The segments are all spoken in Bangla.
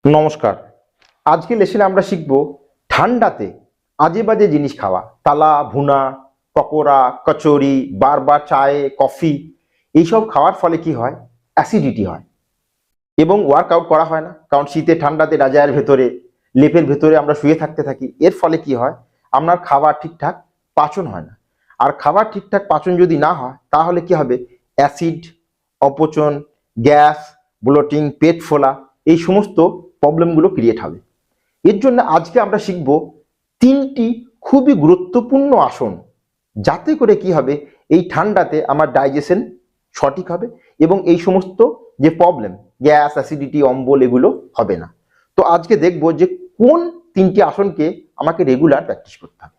নমস্কার। আজকে লেসনে আমরা শিখব ঠান্ডাতে আজে বাজে জিনিস খাওয়া, তালা ভুনা, পকোড়া, কচুরি, বারবার চায়ে কফি। এইসব খাওয়ার ফলে কি হয়? অ্যাসিডিটি হয় এবং ওয়ার্কআউট করা হয় না, কারণ শীতে ঠান্ডাতে রাজায়ের ভেতরে লেপের ভেতরে আমরা শুয়ে থাকি। এর ফলে কি হয়? আপনার খাবার ঠিকঠাক পাচন হয় না। আর খাবার ঠিকঠাক পাচন যদি না হয় তাহলে কি হবে? অ্যাসিড, অপচন, গ্যাস, ব্লোটিং, পেট ফোলা, এই সমস্ত প্রবলেমগুলো ক্রিয়েট হবে। এর জন্য আজকে আমরা শিখব তিনটি খুবই গুরুত্বপূর্ণ আসন, যাতে করে কি হবে, এই ঠান্ডাতে আমার ডাইজেশন সঠিক হবে এবং এই সমস্ত যে প্রবলেম, গ্যাস, অ্যাসিডিটি, অম্বল, এগুলো হবে না। তো আজকে দেখব যে কোন তিনটি আসনকে আমাকে রেগুলার প্র্যাকটিস করতে হবে।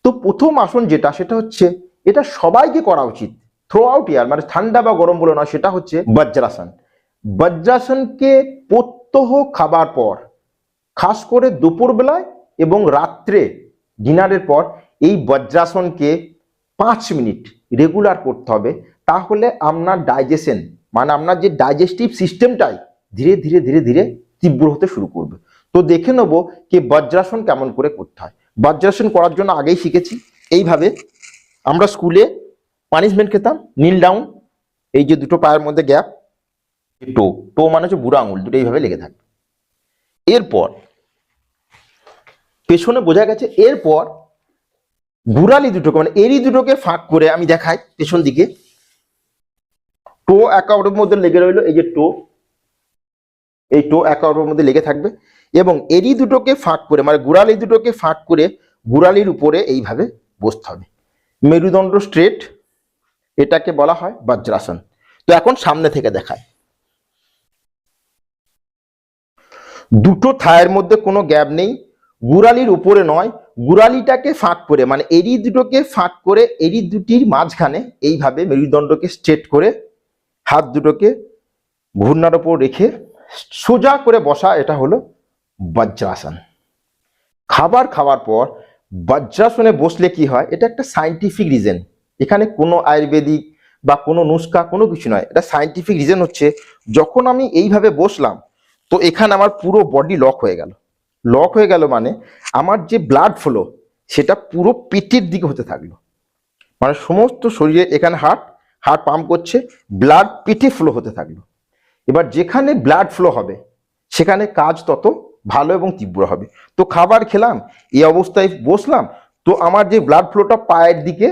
তো প্রথম আসন যেটা, সেটা হচ্ছে, এটা সবাইকে করা উচিত থ্রু আউট ইয়ার, মানে ঠান্ডা বা গরম বলে নয়, সেটা হচ্ছে বজ্রাসন। বজ্রাসনকে প্রত্যহ খাবার পর, খাস করে দুপুরবেলায় এবং রাত্রে ডিনারের পর, এই বজ্রাসনকে 5 মিনিট রেগুলার করতে হবে। তাহলে আপনার ডাইজেশন, মানে আপনার যে ডাইজেস্টিভ সিস্টেমটাই ধীরে ধীরে ধীরে ধীরে তীব্র হতে শুরু করবে। তো দেখে নেব যে বজ্রাসন কেমন করে করতে হয়। বজ্রাসন করার জন্য আগেই শিখেছি। এইভাবে আমরা স্কুলে পানিশমেন্ট খেতাম, নীল ডাউন, এই যে দুটো পায়ের মধ্যে গ্যাপ, টো টো মানে হচ্ছে বুড়ো আঙুল দুটো এইভাবে লেগে থাকবে। এরপর পেছনে বোঝা গেছে, এরপর গুড়ালি দুটোকে, মানে এরি দুটোকে ফাঁক করে আমি দেখাই পেছন দিকে। টো একাউটের মধ্যে লেগে রইলো, এই যে টো, এই টো একাউটের মধ্যে লেগে থাকবে এবং এরি দুটোকে ফাঁক করে, মানে গুড়ালি দুটোকে ফাঁক করে গুড়ালির উপরে এইভাবে বসতে হবে। মেরুদণ্ড স্ট্রেট, এটাকে বলা হয় বজ্রাসন। তো এখন সামনে থেকে দেখায়। দুটো থায়ের মধ্যে কোনো গ্যাপ নেই, গুড়ালির উপরে নয়, গুড়ালিটাকে ফাঁক করে, মানে এরি দুটোকে ফাঁক করে এরি দুটির মাঝখানে এইভাবে মেরুদণ্ডকে স্ট্রেট করে হাত দুটোকে ঘূর্ণার উপর রেখে সোজা করে বসা, এটা হলো বজ্রাসন। খাবার খাওয়ার পর বজ্রাসনে বসলে কি হয়, এটা একটা সায়েন্টিফিক রিজন। এখানে কোনো আয়ুর্বেদিক বা কোনো নুস্খা কোনো কিছু নয়, এটা সায়েন্টিফিক রিজন হচ্ছে, যখন আমি এইভাবে বসলাম তো এখানে আমার পুরো বডি লক হয়ে গেল। লক হয়ে গেল মানে আমার যে ব্লাড ফ্লো, সেটা পুরো পেটের দিকে হতে থাকলো, মানে সমস্ত শরীরে, এখানে হার্ট হার্ট পাম্প করছে, ব্লাড পেটে ফ্লো হতে থাকলো। এবার যেখানে ব্লাড ফ্লো হবে সেখানে কাজ তত ভালো এবং তীব্র হবে। তো খাবার খেলাম, এই অবস্থায় বসলাম, তো আমার যে ব্লাড ফ্লোটা পায়ের দিকে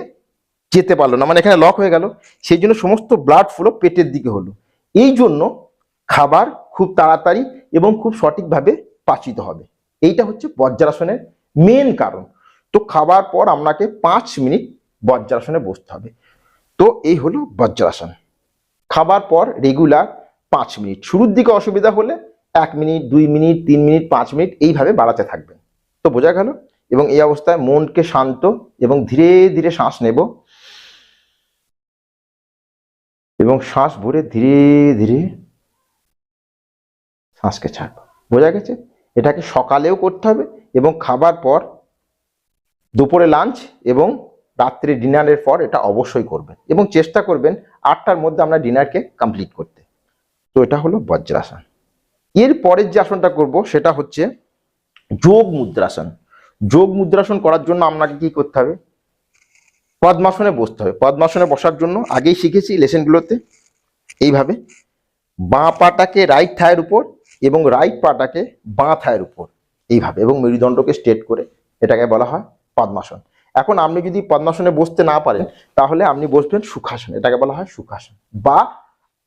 যেতে পারলো না, মানে এখানে লক হয়ে গেল, সেই জন্য সমস্ত ব্লাড ফ্লো পেটের দিকে হলো। এই জন্য খাবার খুব তাড়াতাড়ি এবং খুব সঠিকভাবে পাচিত হবে। এইটা হচ্ছে বজ্রাসনের মেন কারণ। তো খাবার পর আপনাকে 5 মিনিট বজ্রাসনে বসতে হবে। তো এই হলো বজ্রাসন। খাবার পর রেগুলার 5 মিনিট। শুরুর দিকে অসুবিধা হলে 1 মিনিট, 2 মিনিট, 3 মিনিট, 5 মিনিট এইভাবে বাড়াতে থাকবেন। তো বোঝা গেল? এবং এই অবস্থায় মনকে শান্ত এবং ধীরে ধীরে শ্বাস নেব এবং শ্বাস ভরে ধীরে ধীরে শ্বাসকে ছাড়ব। বোঝা গেছে? এটাকে সকালেও করতে হবে এবং খাবার পর, দুপুরে লাঞ্চ এবং রাত্রে ডিনারের পর এটা অবশ্যই করবেন এবং চেষ্টা করবেন 8টার মধ্যে আমরা ডিনারকে কমপ্লিট করতে। তো এটা হলো বজ্রাসন। এর পরের যে আসনটা করব সেটা হচ্ছে যোগ মুদ্রাসন। যোগ মুদ্রাসন করার জন্য আপনাকে কি করতে হবে? পদ্মাসনে বসতে হবে। পদ্মাসনে বসার জন্য আগেই শিখেছি লেসনগুলোতে, এইভাবে বাঁ পাটাকে রাইট থায়ের উপর এবং রাইট পাটাকে বাঁ থায়ের উপর এইভাবে, এবং মেরুদণ্ডকে স্ট্রেট করে, এটাকে বলা হয় পদ্মাসন। এখন আপনি যদি পদ্মাসনে বসতে না পারেন তাহলে আপনি বসবেন সুখাসন, এটাকে বলা হয় সুখাসন বা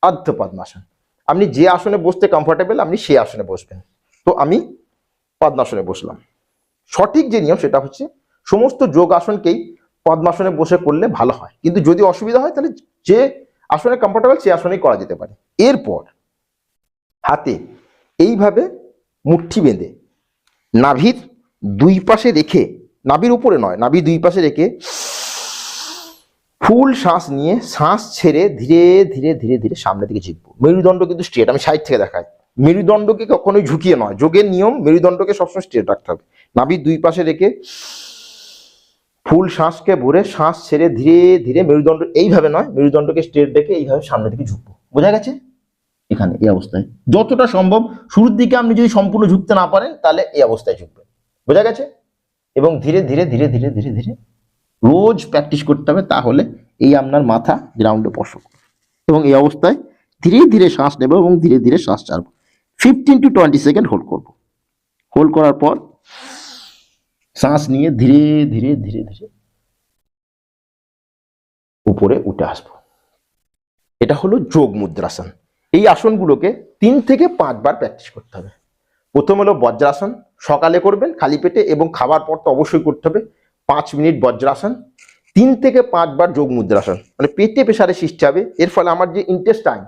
অর্ধ পদ্মাসন। আপনি যে আসনে বসতে কমফোর্টেবল আপনি সেই আসনে বসবেন। তো আমি পদ্মাসনে বসলাম। সঠিক যে নিয়ম সেটা হচ্ছে সমস্ত যোগ আসনকেই পদ্মাসনে বসে করলে ভালো হয়, কিন্তু যদি অসুবিধা হয় তাহলে যে আসনে কমফোর্টেবল সেই আসনেই করা যেতে পারে। এরপর হাতে এইভাবে মুঠি বেঁধে নাভির দুই পাশে রেখে, নাভির উপরে নয়, নাভির দুই পাশে রেখে ফুল শ্বাস নিয়ে শ্বাস ছেড়ে ধীরে ধীরে ধীরে ধীরে সামনের দিকে ঝুঁকবো। মেরুদণ্ড কিন্তু স্ট্রেট, আমি সাইড থেকে দেখাই। মেরুদণ্ডকে কখনোই ঝুঁকিয়ে নয়, যোগের নিয়ম মেরুদণ্ডকে সবসময় স্ট্রেট রাখতে হবে। নাভির দুই পাশে রেখে ফুল শ্বাসকে ভরে শ্বাস ছেড়ে ধীরে ধীরে মেরুদণ্ড, এইভাবে নয়, মেরুদণ্ডকে স্ট্রেট রেখে এইভাবে সামনের দিকে ঝুঁকবো। বোঝা গেছে? এখানে এই অবস্থায় যতটা সম্ভব। শুরুর দিকে আপনি যদি সম্পূর্ণ ঝুঁকতে না পারেন তাহলে এই অবস্থায় ঝুঁকবেন, বোঝা গেছে? এবং ধীরে ধীরে ধীরে ধীরে ধীরে ধীরে রোজ প্র্যাকটিস করতে হবে, তাহলে এই আপনার মাথা গ্রাউন্ডে স্পর্শ করবে। এবং এই অবস্থায় ধীরে ধীরে শ্বাস নেব এবং ধীরে ধীরে শ্বাস ছাড়বো। 15 to 20 সেকেন্ড হোল্ড করব। হোল্ড করার পর শ্বাস নিয়ে ধীরে ধীরে ধীরে ধীরে উপরে উঠে আসবো। এটা হলো যোগ মুদ্রাসন। এই আসনগুলোকে 3 থেকে 5 বার প্র্যাকটিস করতে হবে। প্রথম হলো বজ্রাসন, সকালে করবেন খালি পেটে, এবং খাবার পর তো অবশ্যই করতে হবে 5 মিনিট বজ্রাসন। 3 থেকে 5 বার যোগ মুদ্রাসন, মানে পেটে প্রেসারে সৃষ্টি হবে। এর ফলে আমার যে ইন্টেস্টাইন,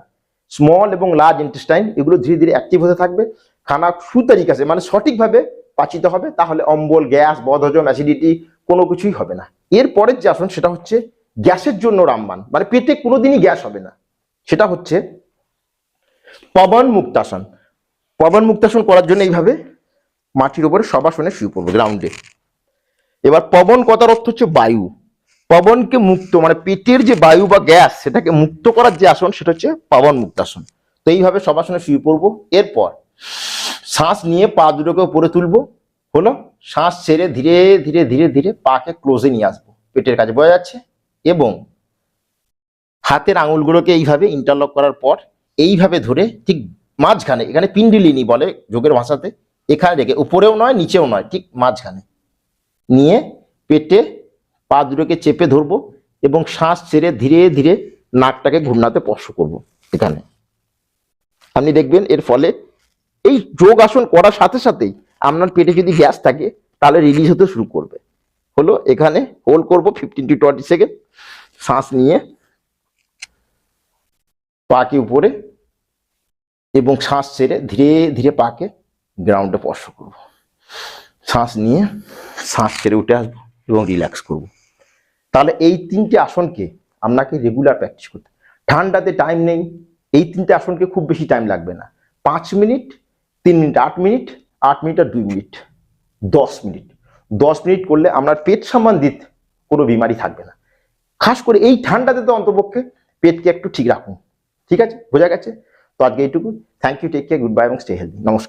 স্মল এবং লার্জ ইন্টেস্টাইন, এগুলো ধীরে ধীরে অ্যাক্টিভ হতে থাকবে। খানা সুতারিকাছে মানে সঠিকভাবে পাচিত হবে, তাহলে অম্বল, গ্যাস, বদহজম, অ্যাসিডিটি কোনো কিছুই হবে না। এর পরের যে আসন সেটা হচ্ছে গ্যাসের জন্য রামবান, মানে পেটে কোনোদিনই গ্যাস হবে না। সেটা হচ্ছে পবন মুক্তাসন। পবন মুক্তাসন করার জন্য এইভাবে মাটির উপরে সবাসনে শুয়ে পড়বো গ্রাউন্ডে। এবার পবন কথার অর্থ হচ্ছে বায়ু। পবনকে মুক্ত মানে পেটের যে বায়ু বা গ্যাস সেটাকে মুক্ত করার যে আসন সেটা হচ্ছে পবন মুক্তাসন। তো এইভাবে সবাসনে শুয়ে পড়বো। এরপর শ্বাস নিয়ে পা দুটোকে উপরে তুলবো, হলো। শ্বাস ছেড়ে ধীরে ধীরে ধীরে ধীরে পাকে ক্লোজে নিয়ে আসবো, পেটের কাছে, বোঝা যাচ্ছে? এবং হাতের আঙুলগুলোকে এইভাবে ইন্টারলক করার পর এইভাবে ধরে ঠিক মাঝখানে, এখানে পিন্ডিলিনি বলে যোগের ভাষাতে, এখানে রেখে, উপরেও নয় নিচেও নয়, ঠিক মাঝখানে নিয়ে পেটে পা দুটোকে চেপে ধরবো এবং শ্বাস ছেড়ে ধীরে ধীরে নাকটাকে ঘূর্ণাতে স্পর্শ করব। এখানে আপনি দেখবেন এর ফলে এই যোগ আসন করার সাথে সাথেই আপনার পেটে যদি গ্যাস থাকে তাহলে রিলিজ হতে শুরু করবে। হলো, এখানে হোল্ড করব 15 to 20 সেকেন্ড। শ্বাস নিয়ে পাকে উপরে এবং শ্বাস ছেড়ে ধীরে ধীরে পাকে গ্রাউন্ডে স্পর্শ করব। শ্বাস নিয়ে শ্বাস ছেড়ে উঠে আসবো এবং রিল্যাক্স করব। তাহলে এই 3টে আসনকে আপনাকে রেগুলার প্র্যাকটিস করতে। ঠান্ডাতে টাইম নেই, এই 3টে আসনকে খুব বেশি টাইম লাগবে না, 5 মিনিট, 3 মিনিট, 8 মিনিট, 8 মিনিট আর 2 মিনিট, 10 মিনিট। 10 মিনিট করলে আপনার পেট সম্বন্ধিত কোনো বিমারি থাকবে না। খাস করে এই ঠান্ডাতে তো অন্তপক্ষে পেটকে একটু ঠিক রাখুন। ঠিক আছে, বোঝা গেছে? তো আজকে এইটুকু। Thank you, take care, good bye এবং স্টে হেলদি। নমস্কার।